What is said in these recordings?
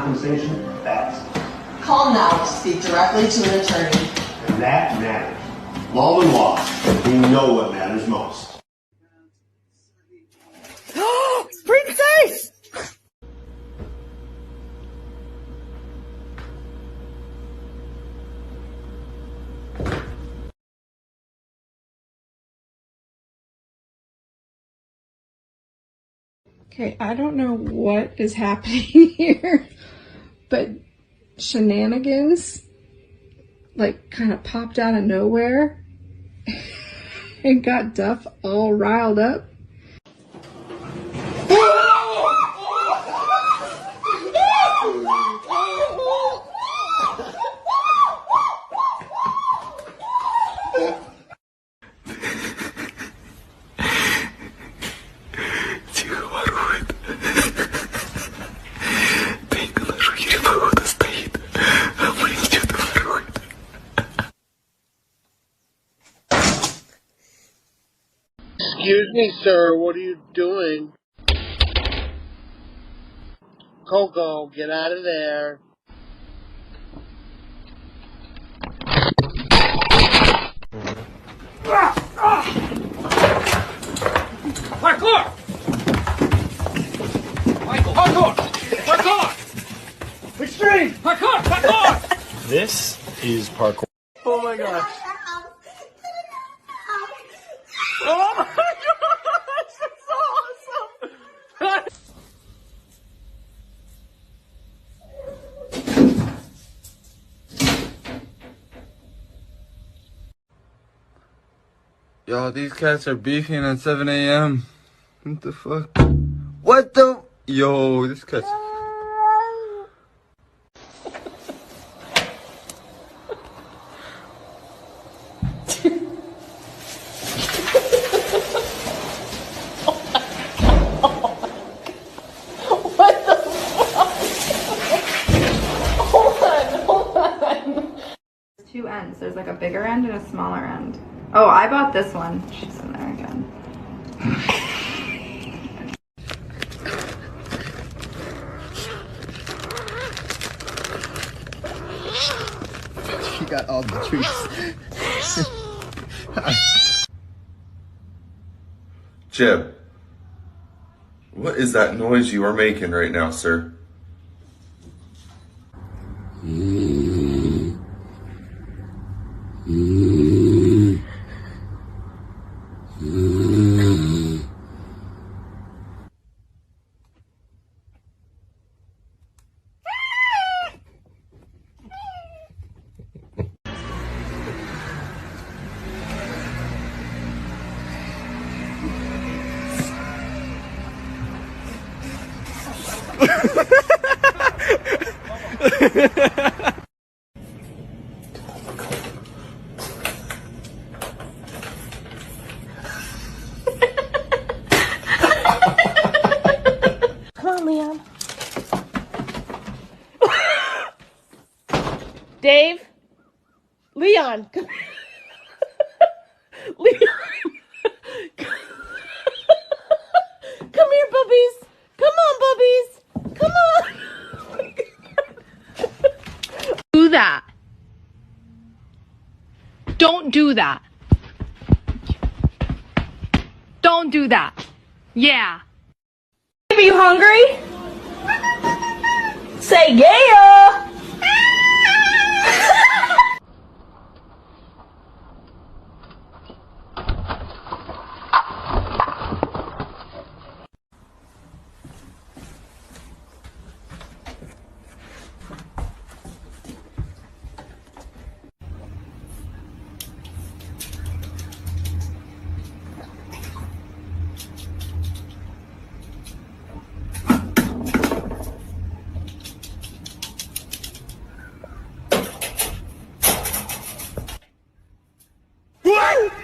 compensation fast. Call now to speak directly to an attorney. And that matters. Law and law, we know what matters most. Princess! Okay, I don't know what is happening here, but shenanigans, like, kind of popped out of nowhere and got Duff all riled up. Excuse me, sir, what are you doing? Coco, get out of there. Parkour! Michael, parkour! Parkour! Extreme! Parkour! Parkour! This is parkour. Oh my gosh. Oh my gosh, that's awesome! Yo, these cats are beefing at 7 a.m. What the fuck? What the? Yo, this cat's... Two ends. There's like a bigger end and a smaller end. Oh, I bought this one. She's in there again. She got all the treats. Jeb, what is that noise you are making right now, sir? Come on, Leon. Dave? Leon, come Leon! Come here, bubbies! Come on, bubbies! Come on! Do that. Don't do that. Don't do that. Yeah. Are you hungry? Say yeah!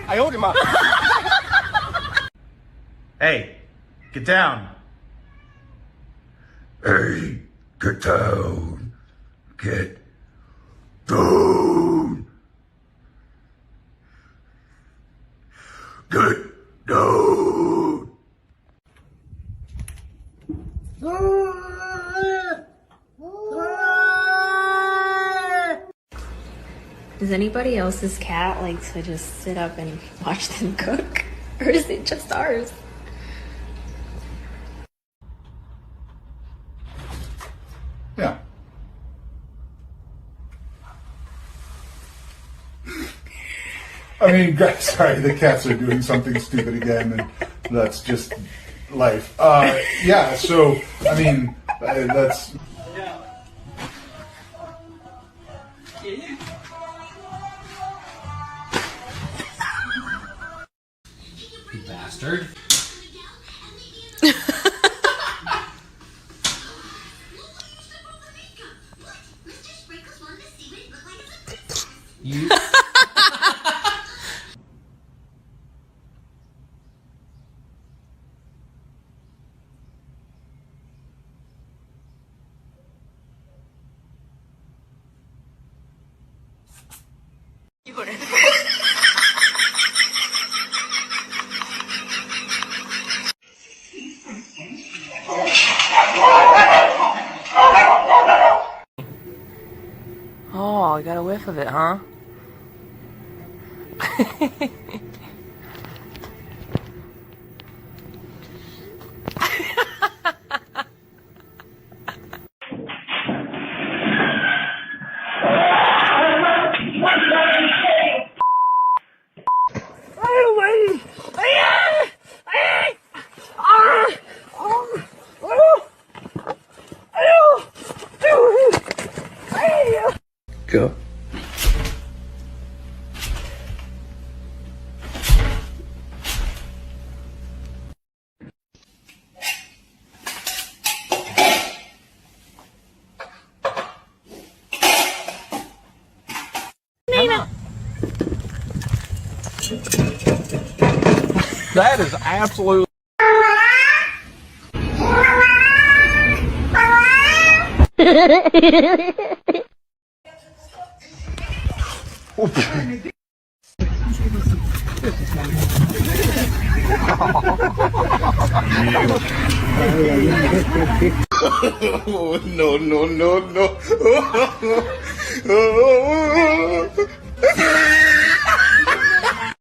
I owed him up. Hey, get down. Hey, get down. Get down. Get down. Does anybody else's cat like to just sit up and watch them cook? Or is it just ours? Yeah. I mean, sorry, the cats are doing something stupid again, and that's just life. Yeah, so, I mean, that's... You bastard. You. Oh, I got a whiff of it, huh? Go. That is absolutely. Oh, no, no, no, no.